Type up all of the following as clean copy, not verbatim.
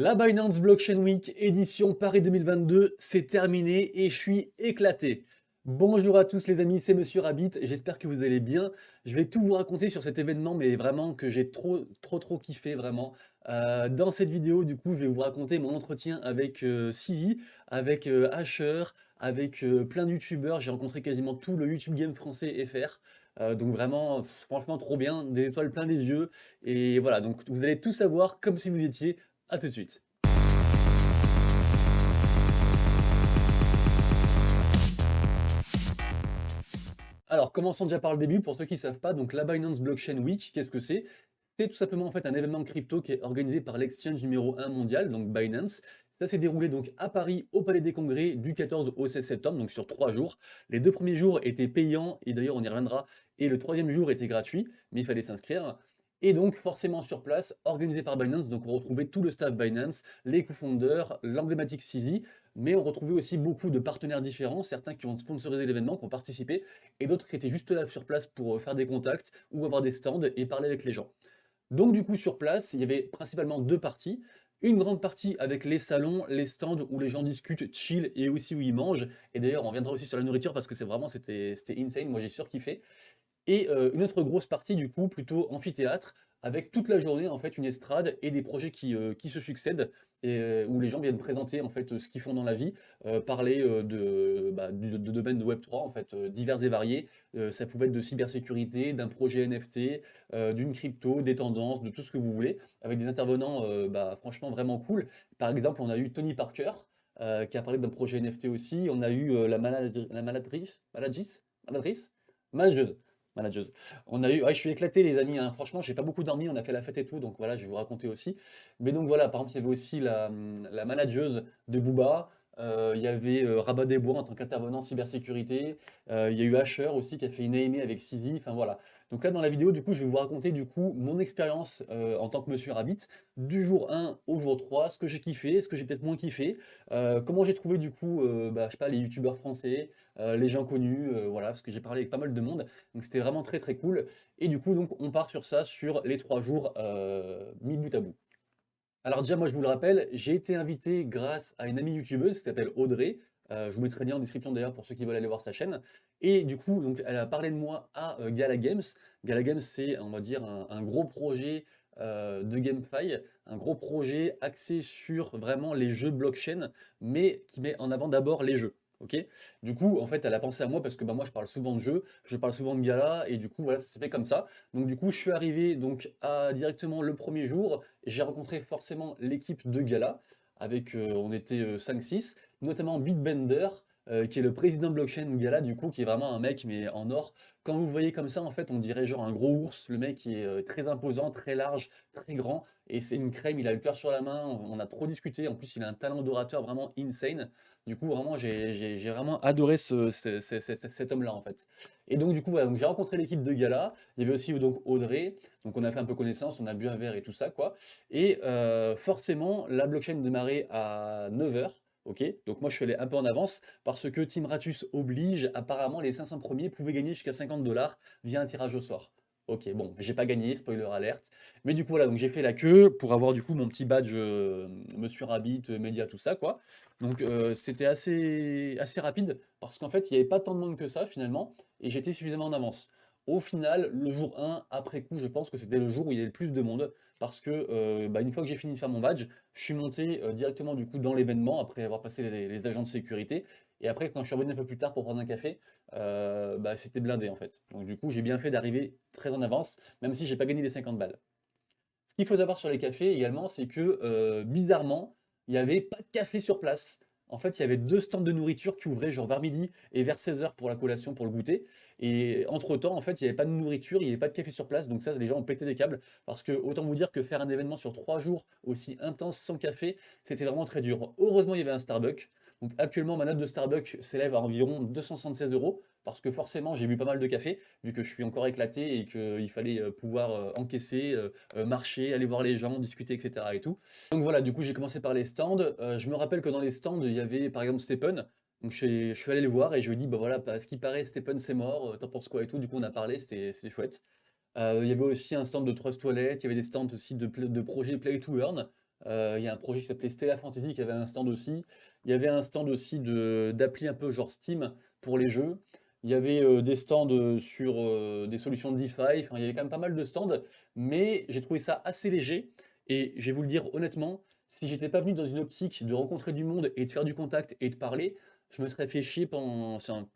La Binance Blockchain Week édition Paris 2022, c'est terminé et je suis éclaté. Bonjour à tous les amis, c'est Monsieur Rabbit, j'espère que vous allez bien. Je vais tout vous raconter sur cet événement, mais vraiment que j'ai trop kiffé vraiment. Dans cette vidéo, du coup, je vais vous raconter mon entretien avec Sizi, avec Asher, avec plein de youtubeurs. J'ai rencontré quasiment tout le YouTube Game français FR. Donc vraiment, franchement trop bien, des étoiles plein les yeux. Et voilà, donc vous allez tout savoir comme si vous y étiez. À tout de suite. Alors, commençons déjà par le début. Pour ceux qui ne savent pas, donc la Binance Blockchain Week, qu'est-ce que c'est? C'est tout simplement en fait un événement crypto qui est organisé par l'exchange numéro 1 mondial, donc Binance. Ça s'est déroulé donc à Paris au Palais des Congrès du 14 au 16 septembre, donc sur 3 jours. Les 2 premiers jours étaient payants et d'ailleurs on y reviendra. Et le troisième jour était gratuit, mais il fallait s'inscrire. Et donc forcément sur place, organisé par Binance, donc on retrouvait tout le staff Binance, les co-founders, l'emblématique CZ, mais on retrouvait aussi beaucoup de partenaires différents, certains qui ont sponsorisé l'événement, qui ont participé, et d'autres qui étaient juste là sur place pour faire des contacts ou avoir des stands et parler avec les gens. Donc du coup sur place, il y avait principalement deux parties. Une grande partie avec les salons, les stands où les gens discutent, chill et aussi où ils mangent. Et d'ailleurs on reviendra aussi sur la nourriture parce que c'était insane, moi j'ai surkiffé. Et une autre grosse partie du coup, plutôt amphithéâtre, avec toute la journée en fait une estrade et des projets qui se succèdent et où les gens viennent présenter en fait ce qu'ils font dans la vie, parler de domaines de Web3 en fait divers et variés. Ça pouvait être de cybersécurité, d'un projet NFT, d'une crypto, des tendances, de tout ce que vous voulez, avec des intervenants franchement vraiment cool. Par exemple, on a eu Tony Parker qui a parlé d'un projet NFT aussi. On a eu la maladrice, manageuse, manageuse. On a eu, ouais, je suis éclaté les amis, hein. Franchement, j'ai pas beaucoup dormi, on a fait la fête et tout, donc voilà, je vais vous raconter aussi. Mais donc voilà, par exemple, il y avait aussi la manageuse de Booba, il y avait Rabat Desbois en tant qu'intervenant cybersécurité, il y a eu Asher aussi qui a fait une AMA avec Sizi, enfin voilà. Donc là dans la vidéo, du coup, je vais vous raconter du coup mon expérience en tant que Monsieur Rabbit, du jour 1 au jour 3, ce que j'ai kiffé, ce que j'ai peut-être moins kiffé, comment j'ai trouvé du coup, je sais pas, les youtubeurs français, les gens connus, voilà, parce que j'ai parlé avec pas mal de monde. Donc c'était vraiment très cool. Et du coup, donc, on part sur ça, sur les 3 jours mis bout à bout. Alors déjà, moi, je vous le rappelle, j'ai été invité grâce à une amie youtubeuse qui s'appelle Audrey. Je vous mettrai le lien en description d'ailleurs pour ceux qui veulent aller voir sa chaîne. Et du coup, donc, elle a parlé de moi à Gala Games. Gala Games, c'est, on va dire, un gros projet de GameFi, un gros projet axé sur vraiment les jeux blockchain, mais qui met en avant d'abord les jeux. Ok. Du coup, en fait, elle a pensé à moi parce que moi, je parle souvent de jeux, je parle souvent de Gala, et du coup, voilà, ça s'est fait comme ça. Donc, du coup, je suis arrivé donc directement le premier jour. J'ai rencontré forcément l'équipe de Gala, avec, on était 5-6, notamment Bitbender, qui est le président de blockchain de Gala, du coup, qui est vraiment un mec, mais en or. Quand vous le voyez comme ça, en fait, on dirait genre un gros ours. Le mec est très imposant, très large, très grand, et c'est une crème, il a le cœur sur la main, on a trop discuté. En plus, il a un talent d'orateur vraiment insane. Du coup, vraiment, j'ai vraiment adoré cet homme-là, en fait. Et donc, du coup, voilà, donc j'ai rencontré l'équipe de Gala. Il y avait aussi donc Audrey, donc on a fait un peu connaissance, on a bu un verre et tout ça, quoi. Et forcément, la blockchain démarrait à 9 heures. Ok, donc moi je suis allé un peu en avance parce que Team Ratus oblige, apparemment les 500 premiers pouvaient gagner jusqu'à 50 $ via un tirage au sort. Ok, bon, j'ai pas gagné, spoiler alerte. Mais du coup, voilà, donc j'ai fait la queue pour avoir du coup mon petit badge Monsieur Rabbit, média, tout ça, quoi. Donc c'était assez rapide parce qu'en fait, il n'y avait pas tant de monde que ça finalement et j'étais suffisamment en avance. Au final, le jour 1, après coup, je pense que c'était le jour où il y avait le plus de monde parce que une fois que j'ai fini de faire mon badge, je suis monté directement du coup dans l'événement après avoir passé les agents de sécurité. Et après, quand je suis revenu un peu plus tard pour prendre un café, c'était blindé en fait. Donc du coup, j'ai bien fait d'arriver très en avance, même si j'ai pas gagné les 50 balles. Ce qu'il faut savoir sur les cafés également, c'est que bizarrement, il n'y avait pas de café sur place. En fait, il y avait deux stands de nourriture qui ouvraient genre vers midi et vers 16 heures pour la collation, pour le goûter. Et entre-temps, en fait, il n'y avait pas de nourriture, il n'y avait pas de café sur place. Donc ça, les gens ont pété des câbles. Parce que autant vous dire que faire un événement sur 3 jours aussi intense sans café, c'était vraiment très dur. Heureusement, il y avait un Starbucks. Donc actuellement, ma note de Starbucks s'élève à environ 276 euros. Parce que forcément, j'ai bu pas mal de café, vu que je suis encore éclaté et qu'il fallait pouvoir encaisser, marcher, aller voir les gens, discuter, etc. et tout. Donc voilà, du coup, j'ai commencé par les stands. Je me rappelle que dans les stands, il y avait par exemple Stephen. Donc je suis allé le voir et je lui ai dit, bah voilà, à ce qui paraît, Stephen c'est mort, t'en penses quoi et tout. Du coup, on a parlé, c'était chouette. Il y avait aussi un stand de Trust Wallet, il y avait des stands aussi de projets Play to Earn. Il y a un projet qui s'appelait Stella Fantasy qui avait un stand aussi. Il y avait un stand aussi d'appli un peu genre Steam pour les jeux. Il y avait des stands sur des solutions de DeFi. Enfin, il y avait quand même pas mal de stands, mais j'ai trouvé ça assez léger. Et je vais vous le dire honnêtement, si j'étais pas venu dans une optique de rencontrer du monde et de faire du contact et de parler, je me serais fait chier pendant, enfin,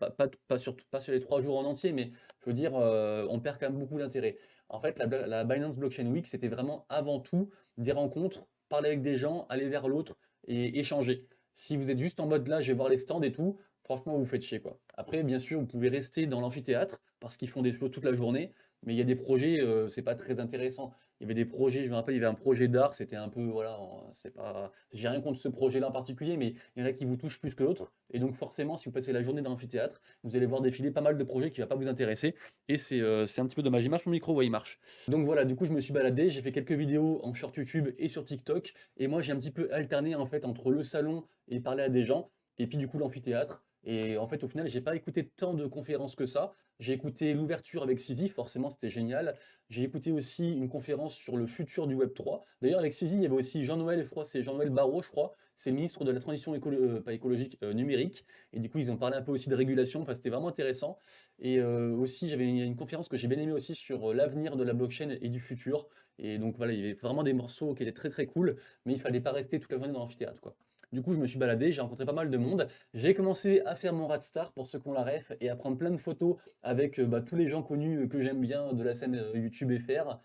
pas sur les 3 jours en entier, mais je veux dire, on perd quand même beaucoup d'intérêt. En fait, la Binance Blockchain Week, c'était vraiment avant tout des rencontres, parler avec des gens, aller vers l'autre et échanger. Si vous êtes juste en mode là, je vais voir les stands et tout, franchement, vous faites chier quoi. Après, bien sûr, vous pouvez rester dans l'amphithéâtre parce qu'ils font des choses toute la journée, mais il y a des projets, c'est pas très intéressant. Il y avait des projets, je me rappelle, il y avait un projet d'art, c'était un peu, voilà, c'est pas, j'ai rien contre ce projet-là en particulier, mais il y en a qui vous touchent plus que l'autre. Et donc forcément, si vous passez la journée dans l'amphithéâtre, vous allez voir défiler pas mal de projets qui ne vont pas vous intéresser. Et c'est un petit peu dommage. Il marche mon micro, ouais, il marche. Donc voilà, du coup, je me suis baladé, j'ai fait quelques vidéos en short YouTube et sur TikTok. Et moi, j'ai un petit peu alterné en fait entre le salon et parler à des gens, et puis du coup l'amphithéâtre. Et en fait, au final, j'ai pas écouté tant de conférences que ça. J'ai écouté l'ouverture avec Sisi, forcément, c'était génial. J'ai écouté aussi une conférence sur le futur du Web 3. D'ailleurs, avec Sisi, il y avait aussi Jean-Noël, je crois, c'est Jean-Noël Barrot, je crois. C'est le ministre de la transition pas écologique, numérique. Et du coup, ils ont parlé un peu aussi de régulation. Enfin, c'était vraiment intéressant. Et aussi, il y a une conférence que j'ai bien aimée aussi sur l'avenir de la blockchain et du futur. Et donc voilà, il y avait vraiment des morceaux qui étaient très très cool, mais il fallait pas rester toute la journée dans l'amphithéâtre, quoi. Du coup, je me suis baladé, j'ai rencontré pas mal de monde. J'ai commencé à faire mon Radstar pour ceux qui ont la ref et à prendre plein de photos avec tous les gens connus que j'aime bien de la scène YouTube FR.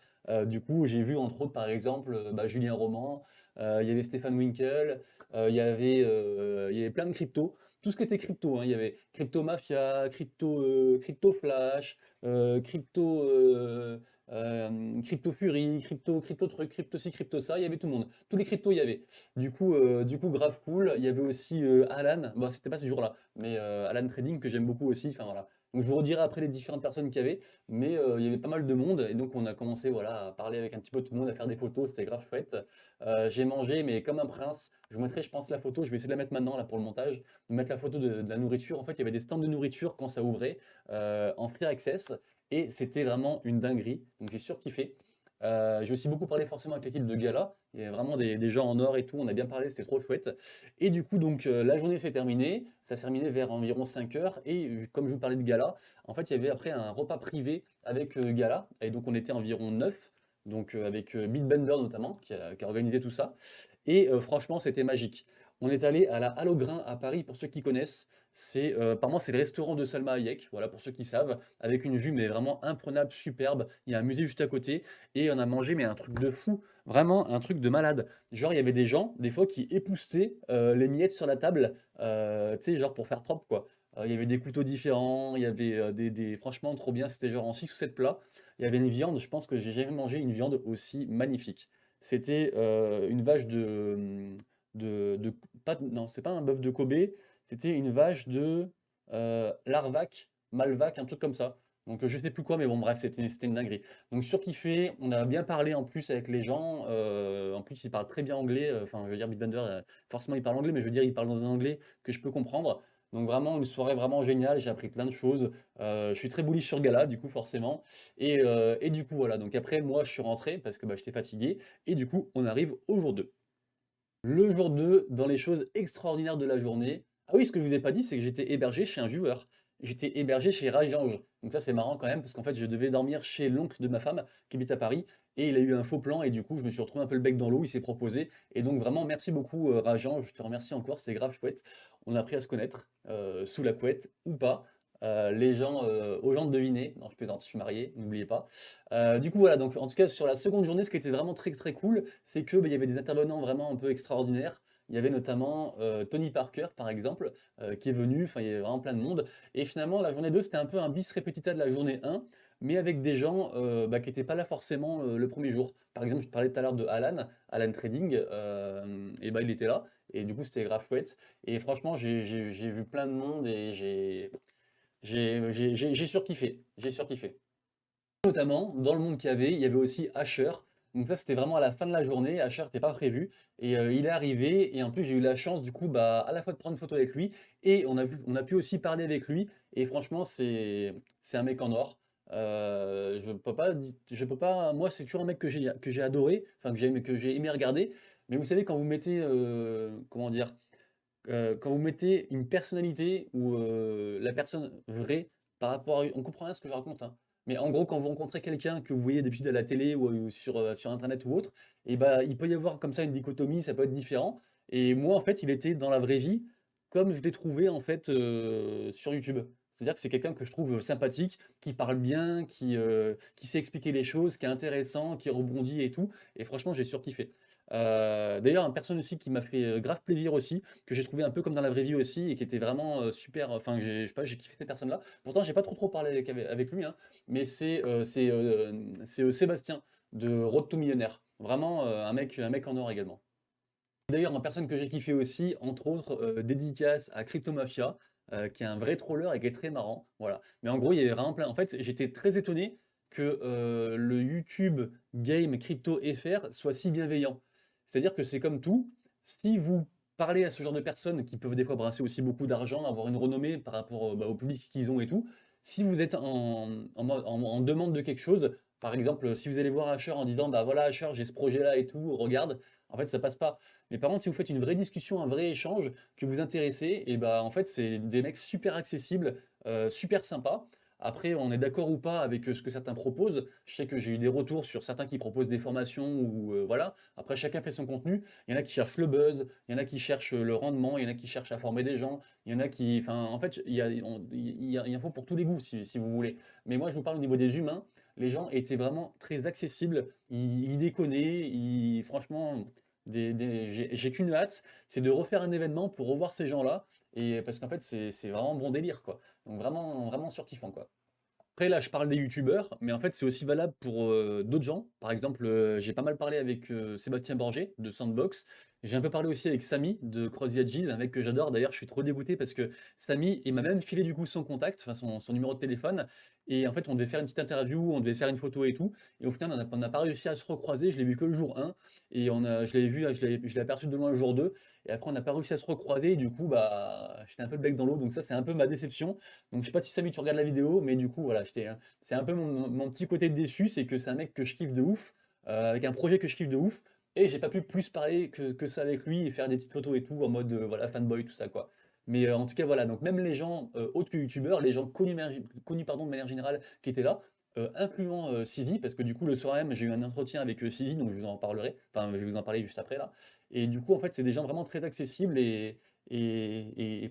Du coup, j'ai vu entre autres par exemple Julien Roman, il y avait Stéphane Winkel, il y avait plein de cryptos. Tout ce qui était crypto, hein. Il y avait Crypto Mafia, Crypto Flash, Crypto, Crypto Fury, Crypto truc, Crypto ci, Crypto ça, il y avait tout le monde. Tous les cryptos, il y avait. Du coup, grave cool. Il y avait aussi Alan, bon, c'était pas ce jour-là, mais Alan Trading que j'aime beaucoup aussi. Enfin voilà. Donc je vous redirai après les différentes personnes qu'il y avait, mais il y avait pas mal de monde et donc on a commencé voilà à parler avec un petit peu tout le monde, à faire des photos, c'était grave chouette. J'ai mangé mais comme un prince. Je vous mettrai je pense la photo, je vais essayer de la mettre maintenant là pour le montage, de mettre la photo de la nourriture. En fait, il y avait des stands de nourriture quand ça ouvrait en free access et c'était vraiment une dinguerie. Donc j'ai surkiffé. J'ai aussi beaucoup parlé forcément avec l'équipe de Gala. Il y avait vraiment des gens en or et tout. On a bien parlé, c'était trop chouette. Et du coup, donc la journée s'est terminée. Ça s'est terminé vers environ 5 heures. Et comme je vous parlais de Gala, en fait, il y avait après un repas privé avec Gala. Et donc, on était environ 9. Donc, avec Bitbender notamment, qui a organisé tout ça. Et franchement, c'était magique. On est allé à la Halograin à Paris, pour ceux qui connaissent. Apparemment, c'est le restaurant de Salma Hayek, voilà, pour ceux qui savent, avec une vue mais vraiment imprenable, superbe. Il y a un musée juste à côté et on a mangé mais un truc de fou, vraiment un truc de malade. Genre, il y avait des gens, des fois, qui époussetaient les miettes sur la table, tu sais, genre pour faire propre, quoi. Il y avait des couteaux différents, il y avait franchement, trop bien. C'était genre en 6 ou 7 plats. Il y avait une viande, je pense que j'ai jamais mangé une viande aussi magnifique. C'était une vache de non, c'est pas un bœuf de Kobe, c'était une vache de Larvac, Malvac, un truc comme ça. Donc je sais plus quoi, mais bon bref, c'était une dinguerie. Donc surkiffé, on a bien parlé en plus avec les gens. En plus, ils parlent très bien anglais. Enfin, je veux dire, Bitbender, forcément, il parle anglais, mais je veux dire, il parle dans un anglais que je peux comprendre. Donc vraiment, une soirée vraiment géniale. J'ai appris plein de choses. Je suis très bullish sur Gala, du coup, forcément. Et du coup, voilà. Donc après, moi, je suis rentré parce que j'étais fatigué. Et du coup, on arrive au jour 2. Le jour 2, dans les choses extraordinaires de la journée. Ah oui, ce que je vous ai pas dit, c'est que j'étais hébergé chez un viewer. J'étais hébergé chez Rajange. Donc ça, c'est marrant quand même, parce qu'en fait, je devais dormir chez l'oncle de ma femme, qui habite à Paris, et il a eu un faux plan, et du coup, je me suis retrouvé un peu le bec dans l'eau, il s'est proposé. Et donc vraiment, merci beaucoup, Rajange, je te remercie encore, c'est grave chouette. On a appris à se connaître, sous la couette, ou pas. Aux gens de deviner. Non, je plaisante, je suis marié, n'oubliez pas. Du coup, voilà, donc en tout cas, sur la seconde journée, ce qui était vraiment très très cool, c'est que il y avait des intervenants vraiment un peu extraordinaires. Il y avait notamment Tony Parker, par exemple, qui est venu. Enfin, il y avait vraiment plein de monde. Et finalement, la journée 2 c'était un peu un bis repetita de la journée 1, mais avec des gens qui n'étaient pas là forcément le premier jour. Par exemple, je te parlais tout à l'heure de Alan Trading, et il était là. Et du coup, c'était grave chouette. Et franchement, j'ai vu plein de monde et j'ai surkiffé. J'ai surkiffé. Notamment, dans le monde qu'il y avait, il y avait aussi Asher. Donc ça, c'était vraiment à la fin de la journée. Asher n'était pas prévu. Et il est arrivé. Et en plus, j'ai eu la chance, du coup, à la fois de prendre une photo avec lui. Et on a pu aussi parler avec lui. Et franchement, c'est un mec en or. Je peux pas, moi, c'est toujours un mec que j'ai adoré. Enfin, que j'ai aimé regarder. Mais vous savez, quand vous mettez, comment dire? Quand vous mettez une personnalité ou la personne vraie par rapport à on comprend rien à ce que je raconte, hein. Mais en gros, quand vous rencontrez quelqu'un que vous voyez d'habitude à la télé ou sur internet ou autre, et bah, il peut y avoir comme ça une dichotomie, ça peut être différent. Et moi, en fait, il était dans la vraie vie comme je l'ai trouvé en fait, sur YouTube. C'est-à-dire que c'est quelqu'un que je trouve sympathique, qui parle bien, qui sait expliquer les choses, qui est intéressant, qui rebondit et tout. Et franchement, j'ai surkiffé. D'ailleurs, une personne aussi qui m'a fait grave plaisir aussi, que j'ai trouvé un peu comme dans la vraie vie aussi, et qui était vraiment super. Enfin, je sais pas, j'ai kiffé cette personne-là. Pourtant, j'ai pas trop parlé avec lui, hein, mais c'est Sébastien de Road to Millionnaire. Vraiment un mec en or également. D'ailleurs, en personne que j'ai kiffé aussi, entre autres, dédicace à Cryptomafia, qui est un vrai troller et qui est très marrant. Voilà. Mais en gros, il y avait vraiment plein. En fait, j'étais très étonné que le YouTube Game Crypto FR soit si bienveillant. C'est-à-dire que c'est comme tout. Si vous parlez à ce genre de personnes qui peuvent des fois brasser aussi beaucoup d'argent, avoir une renommée par rapport bah, au public qu'ils ont et tout, si vous êtes en demande de quelque chose, par exemple, si vous allez voir Asher en disant bah voilà Asher, j'ai ce projet-là et tout, regarde, en fait ça passe pas. Mais par contre, si vous faites une vraie discussion, un vrai échange, que vous intéressez, et bah en fait, c'est des mecs super accessibles, super sympas. Après, on est d'accord ou pas avec ce que certains proposent. Je sais que j'ai eu des retours sur certains qui proposent des formations ou voilà. Après, chacun fait son contenu. Il y en a qui cherchent le buzz, il y en a qui cherchent le rendement, il y en a qui cherchent à former des gens, il y en a qui, enfin, en fait, il y a un faut pour tous les goûts si vous voulez. Mais moi, je vous parle au niveau des humains. Les gens étaient vraiment très accessibles. Ils déconnaient. Franchement, j'ai qu'une hâte, c'est de refaire un événement pour revoir ces gens-là, et parce qu'en fait c'est vraiment bon délire quoi. Donc vraiment vraiment surkiffant quoi. Après là je parle des youtubeurs, mais en fait c'est aussi valable pour d'autres gens. Par exemple, j'ai pas mal parlé avec Sébastien Borgé de Sandbox. J'ai un peu parlé aussi avec Samy de Crossy Edges, un mec que j'adore. D'ailleurs, je suis trop dégoûté parce que Samy, il m'a même filé du coup son contact, enfin son numéro de téléphone. Et en fait, on devait faire une petite interview, on devait faire une photo et tout. Et au final, on n'a pas réussi à se recroiser. Je l'ai vu que le jour 1. Et je l'avais vu, je l'ai aperçu de loin le jour 2. Et après, on n'a pas réussi à se recroiser. Et du coup, bah, j'étais un peu le bec dans l'eau. Donc ça, c'est un peu ma déception. Donc je sais pas si Samy, tu regardes la vidéo, mais du coup, voilà, c'est un peu mon petit côté déçu. C'est que c'est un mec que je kiffe de ouf, avec un projet que je kiffe de ouf. Et j'ai pas pu plus parler que ça avec lui et faire des petites photos et tout en mode voilà fanboy tout ça quoi. Mais en tout cas voilà, donc même les gens autres que youtubeurs, les gens connus pardon de manière générale qui étaient là, incluant Sisi, parce que du coup le soir même j'ai eu un entretien avec Sisi, donc je vous en parlerai, enfin je vais vous en parler juste après là. Et du coup en fait c'est des gens vraiment très accessibles et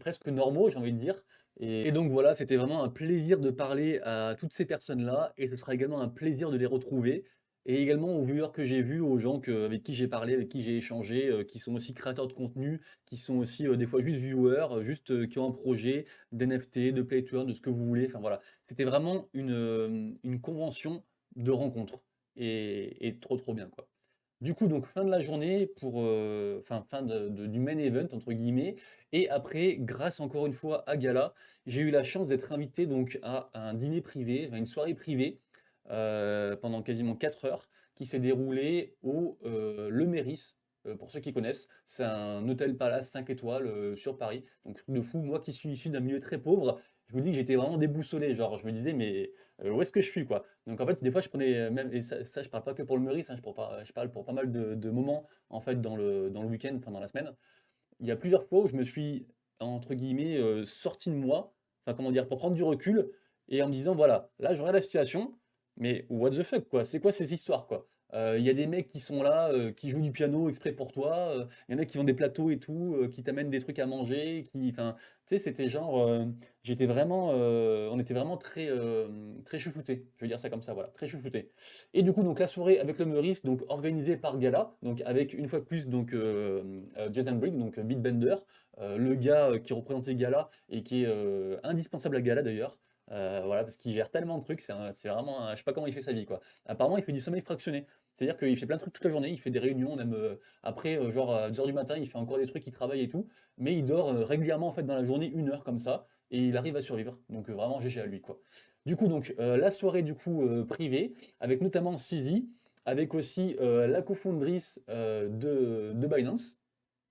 presque normaux j'ai envie de dire. Et donc voilà, c'était vraiment un plaisir de parler à toutes ces personnes-là, et ce sera également un plaisir de les retrouver. Et également aux viewers que j'ai vus, aux gens avec qui j'ai parlé, avec qui j'ai échangé, qui sont aussi créateurs de contenu, qui sont aussi des fois juste viewers, juste qui ont un projet d'NFT, de play to earn, de ce que vous voulez. Enfin voilà, c'était vraiment une convention de rencontres et trop trop bien quoi. Du coup, donc fin de la journée pour, enfin fin du main event entre guillemets. Et après, grâce encore une fois à Gala, j'ai eu la chance d'être invité donc à un dîner privé, à une soirée privée pendant quasiment 4 heures, qui s'est déroulé au Le Méris. Pour ceux qui connaissent, c'est un hôtel palace 5 étoiles sur Paris. Donc truc de fou, moi qui suis issu d'un milieu très pauvre, je vous dis que j'étais vraiment déboussolé. Genre, je me disais, mais où est-ce que je suis quoi? Donc en fait, des fois, je prenais même, et ça je parle pas que pour le Meurice, hein, je parle pour pas mal de moments en fait dans le week-end, enfin dans la semaine. Il y a plusieurs fois où je me suis, entre guillemets, sorti de moi, enfin comment dire, pour prendre du recul et en me disant, voilà, là je regarde la situation, mais what the fuck quoi, c'est quoi ces histoires quoi? Il y a des mecs qui sont là, qui jouent du piano exprès pour toi, il y en a qui ont des plateaux et tout, qui t'amènent des trucs à manger, enfin, tu sais, c'était genre, j'étais vraiment, on était vraiment très, très chouchoutés, je veux dire ça comme ça, voilà, très chouchoutés. Et du coup, donc la soirée avec le Meurice, donc organisée par Gala, donc avec une fois de plus donc Jason Briggs, donc Beatbender, le gars qui représentait Gala et qui est indispensable à Gala d'ailleurs. Voilà, parce qu'il gère tellement de trucs, c'est vraiment, je sais pas comment il fait sa vie quoi. Apparemment, il fait du sommeil fractionné, c'est-à-dire qu'il fait plein de trucs toute la journée, il fait des réunions, même après, genre à 2 h du matin, il fait encore des trucs, il travaille et tout, mais il dort régulièrement en fait dans la journée 1 heure comme ça, et il arrive à survivre. Donc vraiment GG à lui quoi. Du coup, donc la soirée du coup privée, avec notamment Sisi, avec aussi la cofondratrice de Binance.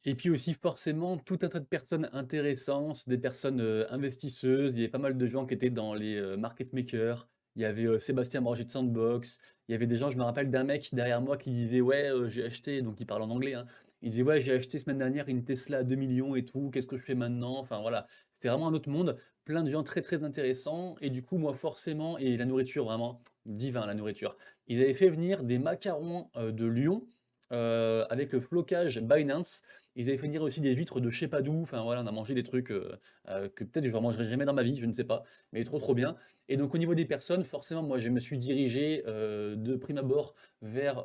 Et puis aussi forcément tout un tas de personnes intéressantes, des personnes investisseuses. Il y avait pas mal de gens qui étaient dans les market makers. Il y avait Sébastien Borget de Sandbox. Il y avait des gens, je me rappelle d'un mec derrière moi qui disait ouais j'ai acheté, donc il parle en anglais, hein. Il disait: «Ouais, j'ai acheté semaine dernière une Tesla à 2 millions et tout, qu'est-ce que je fais maintenant?» Enfin voilà, c'était vraiment un autre monde, plein de gens très, très intéressants et du coup, moi forcément et la nourriture vraiment divin, la nourriture. Ils avaient fait venir des macarons, de Lyon, avec le flocage Binance. Ils avaient fait venir aussi des huîtres de je sais pas d'où, enfin voilà, on a mangé des trucs, que peut-être je ne mangerai jamais dans ma vie, je ne sais pas, mais trop, trop bien et donc au niveau des personnes, forcément, moi je me suis dirigé, de prime abord vers,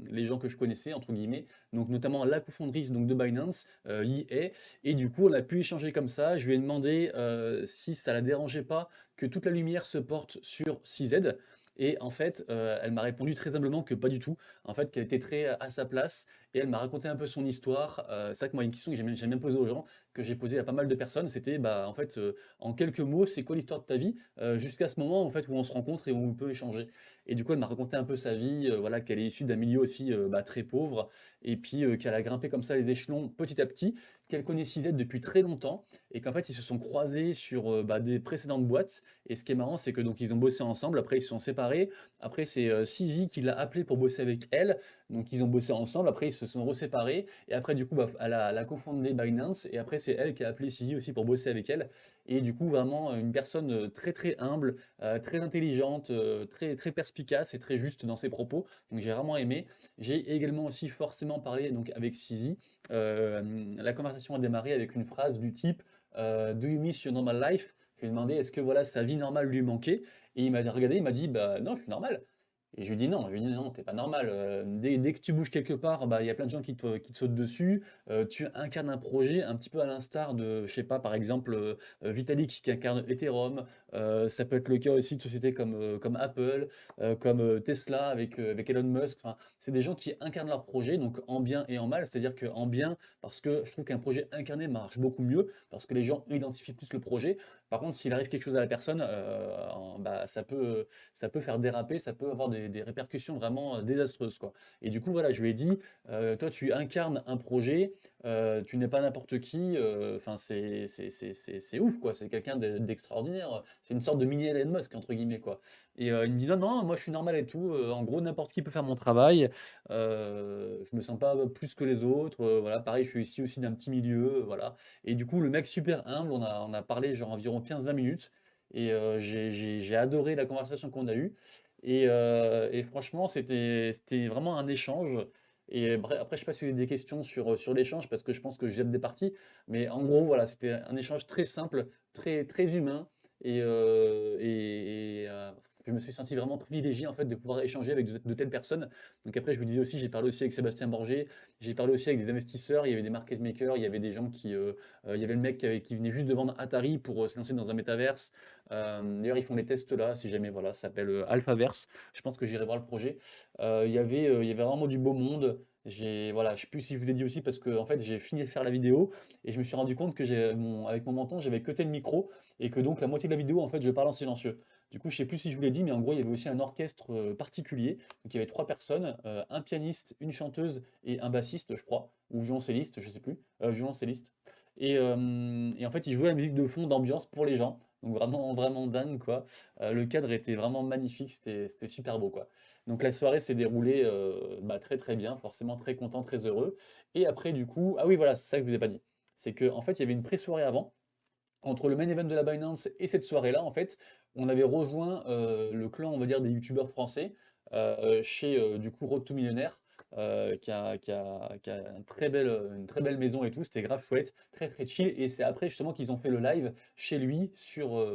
les gens que je connaissais entre guillemets, donc notamment la cofondatrice donc de Binance, Yi He et du coup on a pu échanger comme ça. Je lui ai demandé, si ça la dérangeait pas que toute la lumière se porte sur CZ et en fait, elle m'a répondu très humblement que pas du tout. En fait, qu'elle était très à sa place et elle m'a raconté un peu son histoire. C'est vrai que moi, une question que j'aime bien poser aux gens, que j'ai posée à pas mal de personnes, c'était, bah, en fait, en quelques mots, c'est quoi l'histoire de ta vie? Jusqu'à ce moment, en fait, où on se rencontre et où on peut échanger. Et du coup, elle m'a raconté un peu sa vie, voilà, qu'elle est issue d'un milieu aussi, bah, très pauvre et puis, qu'elle a grimpé comme ça les échelons petit à petit, qu'elle connaît Sydney depuis très longtemps et qu'en fait, ils se sont croisés sur, bah, des précédentes boîtes et ce qui est marrant, c'est que donc ils ont bossé ensemble, après ils se sont séparés, après c'est, Sizi qui l'a appelé pour bosser avec elle, donc ils ont bossé ensemble, après ils se sont reséparés et après du coup, bah, elle a cofondé Binance et après c'est elle qui a appelé Sizi aussi pour bosser avec elle et du coup vraiment, une personne, très, très humble, très intelligente, très, très perspicace et très juste dans ses propos, donc j'ai vraiment aimé. J'ai également aussi forcément parlé donc avec Sizi. La conversation a démarré avec une phrase du type Do you miss your normal life? Je lui ai demandé est-ce que voilà sa vie normale lui manquait et il m'a regardé, il m'a dit bah non, je suis normal. Et je lui ai dit non, je lui ai dit non, t'es pas normal. Dès que tu bouges quelque part, bah il y a plein de gens qui te sautent dessus. Tu incarnes un projet un petit peu à l'instar de, je sais pas, par exemple Vitalik qui incarne Ethereum. Ça peut être le cas aussi de sociétés comme Apple, comme Tesla avec Elon Musk. Enfin, c'est des gens qui incarnent leur projet, donc en bien et en mal. C'est-à-dire qu'en bien, parce que je trouve qu'un projet incarné marche beaucoup mieux, parce que les gens identifient plus le projet. Par contre, s'il arrive quelque chose à la personne, bah, ça peut faire déraper, ça peut avoir des répercussions vraiment désastreuses, quoi. Et du coup, voilà, je lui ai dit, toi, tu incarnes un projet, tu n'es pas n'importe qui, enfin, c'est ouf, quoi. C'est quelqu'un d'extraordinaire. C'est une sorte de mini Elon Musk, entre guillemets, quoi. Et il me dit, non, non, moi, je suis normal et tout. En gros, n'importe qui peut faire mon travail. Je me sens pas plus que les autres. Voilà, pareil, je suis ici aussi d'un petit milieu, voilà. Et du coup, le mec super humble, on a parlé genre environ 15-20 minutes. Et j'ai adoré la conversation qu'on a eue. Et franchement, c'était vraiment un échange. Et après, je sais pas si vous avez des questions sur l'échange, parce que je pense que je jette des parties. Mais en gros, voilà, c'était un échange très simple, très, très humain. Et je me suis senti vraiment privilégié en fait de pouvoir échanger avec de telles personnes. Donc après, je vous disais aussi, j'ai parlé aussi avec Sébastien Borgé, j'ai parlé aussi avec des investisseurs, il y avait des market makers, il y avait des gens il y avait le mec qui venait juste de vendre Atari pour se lancer dans un métaverse. D'ailleurs, ils font des tests là, si jamais, voilà, ça s'appelle Alphaverse. Je pense que j'irai voir le projet. Il y avait vraiment du beau monde. Voilà, je sais plus si je vous l'ai dit aussi parce que en fait, j'ai fini de faire la vidéo et je me suis rendu compte que avec mon menton, j'avais cuté le micro et que donc la moitié de la vidéo, en fait, je parle en silencieux. Du coup, je sais plus si je vous l'ai dit, mais en gros, il y avait aussi un orchestre particulier. Donc, il y avait trois personnes, un pianiste, une chanteuse et un bassiste, je crois, ou violoncelliste, je sais plus, violoncelliste. Et en fait, ils jouaient la musique de fond d'ambiance pour les gens. Donc vraiment, vraiment dingue, quoi. Le cadre était vraiment magnifique, c'était super beau, quoi. Donc la soirée s'est déroulée bah, très très bien, forcément très content, très heureux. Et après, du coup, ah oui, voilà, c'est ça que je vous ai pas dit. C'est qu'en fait, il y avait une pré-soirée avant. Entre le main event de la Binance et cette soirée-là, en fait, on avait rejoint le clan, on va dire, des youtubeurs français chez du coup Road to Millionnaire, qui a une très belle maison et tout. C'était grave chouette, très très chill. Et c'est après justement qu'ils ont fait le live chez lui sur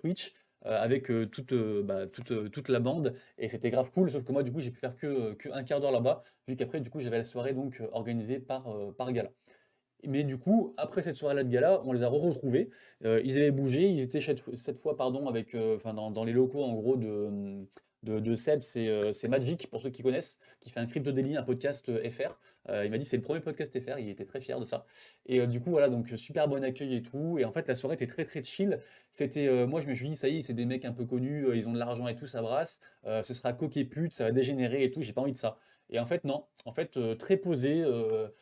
Twitch. Avec toute la bande et c'était grave cool, sauf que moi du coup j'ai pu faire que un quart d'heure là-bas vu qu'après du coup j'avais la soirée donc organisée par Gala. Mais du coup, après cette soirée-là de gala, on les a retrouvés. Ils avaient bougé, ils étaient cette fois, pardon, enfin, dans les locaux en gros de Seb, c'est Magic, pour ceux qui connaissent, qui fait un Crypto Daily, un podcast FR. Il m'a dit c'est le premier podcast FR, il était très fier de ça. Et du coup, voilà, donc super bon accueil et tout. Et en fait, la soirée était très très chill. Moi, je me suis dit, ça y est, c'est des mecs un peu connus, ils ont de l'argent et tout, ça brasse. Ce sera coq et pute, ça va dégénérer et tout, j'ai pas envie de ça. Et en fait, non. En fait, très posé.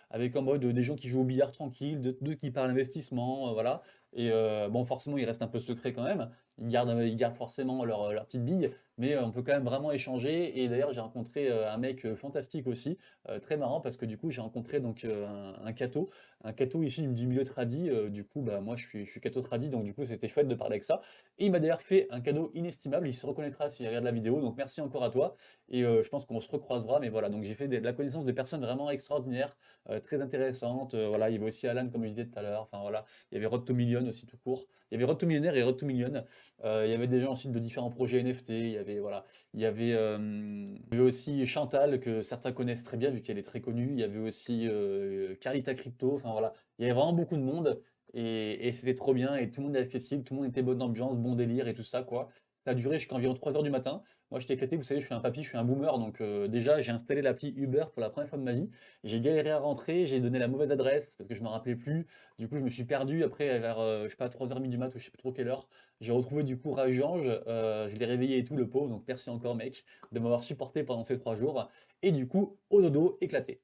avec en mode des gens qui jouent au billard tranquille, d'autres qui parlent investissement, voilà. Et bon, forcément, ils restent un peu secrets quand même. Ils gardent forcément leur petite bille, mais on peut quand même vraiment échanger. Et d'ailleurs, j'ai rencontré un mec fantastique aussi, très marrant parce que du coup, j'ai rencontré donc un catho issu du milieu tradi. Du coup, bah, moi, je suis catho tradi, donc du coup, c'était chouette de parler avec ça. Et il m'a d'ailleurs fait un cadeau inestimable. Il se reconnaîtra s'il regarde la vidéo. Donc, merci encore à toi. Et je pense qu'on se recroisera. Mais voilà, donc j'ai fait de la connaissance de personnes vraiment extraordinaires, très intéressantes. Voilà, il y avait aussi Alan, comme je disais tout à l'heure. Enfin, voilà, il y avait Road to Million aussi tout court. Il y avait Road to Millionnaire et Road to Million. Il y avait des gens aussi de différents projets NFT. Il y avait, voilà, il y avait aussi Chantal, que certains connaissent très bien vu qu'elle est très connue. Il y avait aussi Carlita Crypto. Enfin voilà, il y avait vraiment beaucoup de monde et c'était trop bien et tout le monde est accessible, tout le monde était bonne ambiance, bon délire et tout ça quoi. Ça a duré jusqu'à environ 3 heures du matin. Moi j'étais éclaté, vous savez, je suis un papy, je suis un boomer, donc déjà j'ai installé l'appli Uber pour la première fois de ma vie. J'ai galéré à rentrer, j'ai donné la mauvaise adresse parce que je me rappelais plus. Du coup je me suis perdu après vers je sais pas 3h30 du mat ou je sais plus trop quelle heure. J'ai retrouvé du coup Rajange, je l'ai réveillé et tout le pauvre, donc merci encore mec de m'avoir supporté pendant ces 3 jours. Et du coup au dodo éclaté.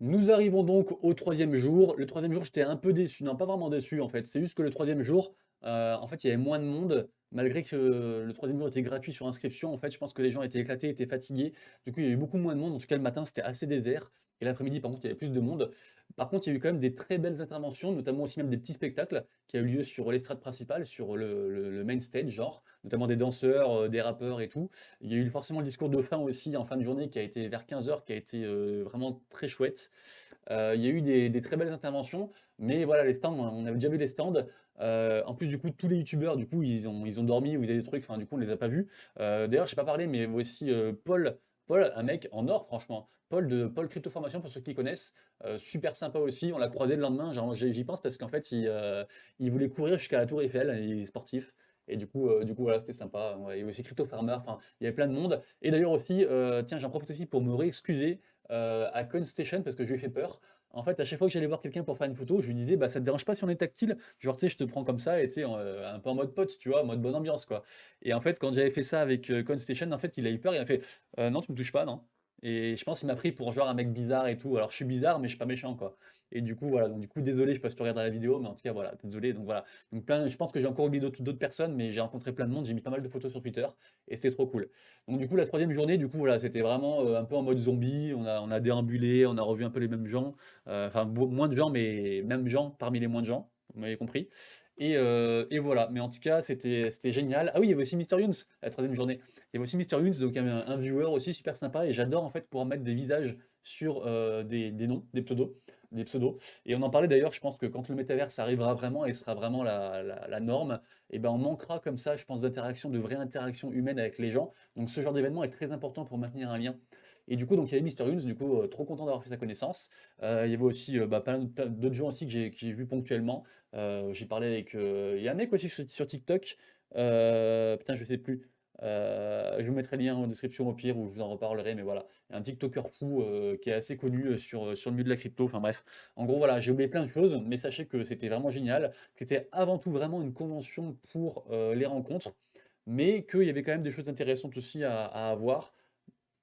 Nous arrivons donc au troisième jour. Le troisième jour, j'étais un peu déçu. Non, pas vraiment déçu en fait. C'est juste que le troisième jour, en fait, il y avait moins de monde. Malgré que le troisième jour était gratuit sur inscription, en fait, je pense que les gens étaient éclatés, étaient fatigués. Du coup, il y a eu beaucoup moins de monde. En tout cas, le matin, c'était assez désert. Et l'après-midi, par contre, il y avait plus de monde. Par contre, il y a eu quand même des très belles interventions, notamment aussi même des petits spectacles qui a eu lieu sur l'estrade principale, sur le main stage, genre, notamment des danseurs, des rappeurs et tout. Il y a eu forcément le discours de fin aussi en fin de journée qui a été vers 15h, qui a été vraiment très chouette. Il y a eu des très belles interventions, mais voilà, les stands, on avait déjà vu les stands. En plus, du coup, tous les youtubeurs, du coup, ils ont dormi ou ils avaient des trucs, enfin, du coup, on les a pas vus. D'ailleurs, je sais pas parlé, mais aussi Paul, un mec en or, franchement. Paul Crypto Formation, pour ceux qui connaissent, super sympa aussi. On l'a croisé le lendemain, j'y pense parce qu'en fait, il voulait courir jusqu'à la Tour Eiffel, il est sportif. Et du coup, voilà, c'était sympa. Ouais, il y avait aussi Crypto Farmer, enfin, il y avait plein de monde. Et d'ailleurs aussi, tiens, j'en profite aussi pour me réexcuser à CoinStation parce que je lui ai fait peur. En fait, à chaque fois que j'allais voir quelqu'un pour faire une photo, je lui disais, bah ça te dérange pas si on est tactile? Genre, tu sais, je te prends comme ça et tu sais, un peu en mode pote, tu vois, en mode bonne ambiance, quoi. Et en fait, quand j'avais fait ça avec CoinStation, en fait, il a eu peur, il a fait, non, tu me touches pas, non. Et je pense qu'il m'a pris pour genre un mec bizarre et tout. Alors, je suis bizarre, mais je suis pas méchant, quoi. Et du coup, voilà. Donc, du coup, désolé, je sais pas si tu regardes la vidéo, mais en tout cas, voilà, désolé. Donc, voilà. Donc, je pense que j'ai encore oublié d'autres personnes, mais j'ai rencontré plein de monde. J'ai mis pas mal de photos sur Twitter et c'était trop cool. Donc du coup, la troisième journée, du coup, voilà, c'était vraiment un peu en mode zombie. On a déambulé, on a revu un peu les mêmes gens. Enfin, moins de gens, mais mêmes gens parmi les moins de gens. Vous m'avez compris. Et voilà. Mais en tout cas, c'était génial. Ah oui, il y avait aussi Mister Younes, la troisième journée. Il y avait aussi Mister Younes, donc un viewer aussi super sympa. Et j'adore en fait pouvoir mettre des visages sur des noms, des pseudos. Des pseudos. Et on en parlait d'ailleurs, je pense que quand le métaverse arrivera vraiment et sera vraiment la norme, et ben on manquera comme ça, je pense, d'interaction, de vraie interaction humaine avec les gens. Donc ce genre d'événement est très important pour maintenir un lien. Et du coup, donc il y avait Mister Younes, du coup, trop content d'avoir fait sa connaissance. Il y avait aussi bah, plein d'autres gens aussi que j'ai vus ponctuellement. J'ai parlé avec. Il y a un mec aussi sur TikTok. Putain, je sais plus. Je vous mettrai le lien en description au pire ou je vous en reparlerai, mais voilà. Il y a un TikToker fou qui est assez connu sur le milieu de la crypto. Enfin bref. En gros, voilà, j'ai oublié plein de choses, mais sachez que c'était vraiment génial. C'était avant tout vraiment une convention pour les rencontres, mais qu'il y avait quand même des choses intéressantes aussi à avoir.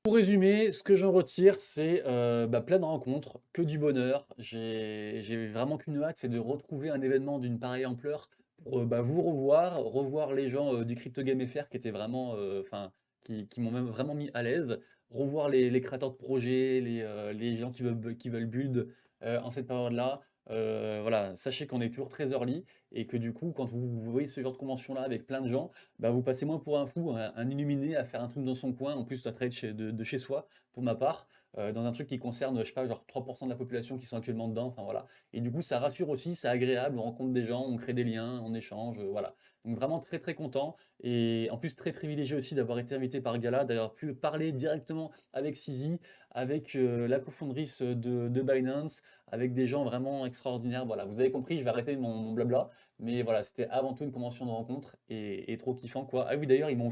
Pour résumer, ce que j'en retire, c'est bah, plein de rencontres, que du bonheur. J'ai vraiment qu'une hâte, c'est de retrouver un événement d'une pareille ampleur pour bah, vous revoir les gens du Crypto Game FR qui étaient vraiment, enfin, qui m'ont même vraiment mis à l'aise, revoir les créateurs de projets, les gens qui veulent build en cette période-là. Voilà, sachez qu'on est toujours très early et que du coup, quand vous voyez ce genre de convention-là avec plein de gens, bah, vous passez moins pour un fou, un illuminé à faire un truc dans son coin, en plus ça trade de chez soi, pour ma part, dans un truc qui concerne, je sais pas, genre 3% de la population qui sont actuellement dedans, enfin voilà. Et du coup, ça rassure aussi, c'est agréable, on rencontre des gens, on crée des liens, on échange, voilà. Donc vraiment très très content, et en plus très privilégié aussi d'avoir été invité par Gala, d'avoir pu parler directement avec Sizi, avec la cofondatrice de Binance, avec des gens vraiment extraordinaires. Voilà, vous avez compris, je vais arrêter mon blabla. Mais voilà, c'était avant tout une convention de rencontre et trop kiffant quoi. Ah oui, d'ailleurs, ils m'ont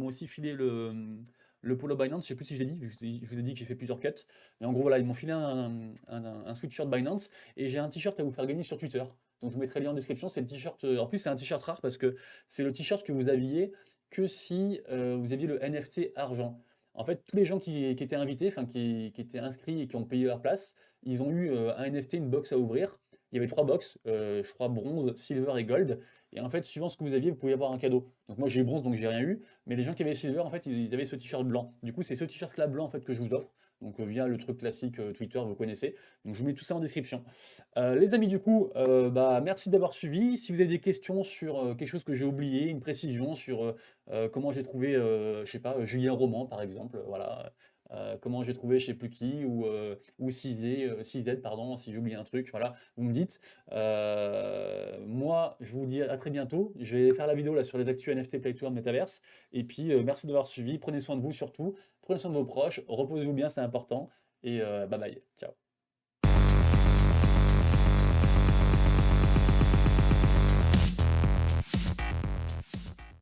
aussi filé le polo Binance. Je sais plus si je l'ai dit, je vous ai dit que j'ai fait plusieurs cuts. Mais en gros, voilà, ils m'ont filé un sweatshirt Binance et j'ai un t-shirt à vous faire gagner sur Twitter. Donc je vous mettrai le lien en description. C'est le t-shirt. En plus, c'est un t-shirt rare parce que c'est le t-shirt que vous aviez que si vous aviez le NFT argent. En fait, tous les gens qui étaient invités, enfin qui étaient inscrits et qui ont payé leur place, ils ont eu un NFT, une box à ouvrir. Il y avait 3 box, je crois bronze, silver et gold. Et en fait, suivant ce que vous aviez, vous pouviez avoir un cadeau. Donc moi j'ai eu bronze, donc j'ai rien eu. Mais les gens qui avaient silver, en fait, ils avaient ce t-shirt blanc. Du coup, c'est ce t-shirt-là blanc en fait que je vous offre. Donc via le truc classique Twitter, vous connaissez. Donc je vous mets tout ça en description. Les amis, du coup, bah, merci d'avoir suivi. Si vous avez des questions sur quelque chose que j'ai oublié, une précision sur comment j'ai trouvé, je sais pas, Julien Roman, par exemple, voilà. Comment j'ai trouvé je sais plus qui, ou CZ, pardon, si j'ai oublié un truc, voilà, vous me dites. Moi, je vous dis à très bientôt. Je vais faire la vidéo là sur les actus NFT Play to Earn Metaverse. Et puis, merci d'avoir suivi. Prenez soin de vous surtout. Prenez soin de vos proches. Reposez-vous bien, c'est important. Et bye bye. Ciao.